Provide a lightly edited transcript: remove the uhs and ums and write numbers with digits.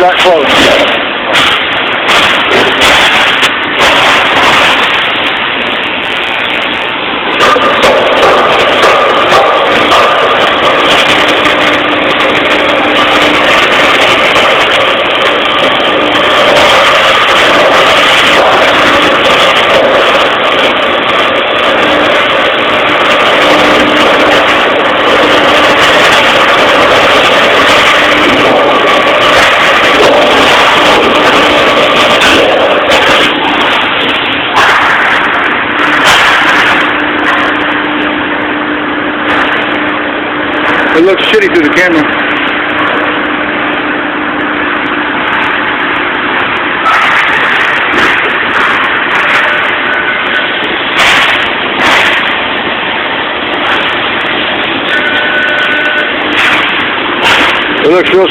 that close. It looks shitty through the camera. It looks real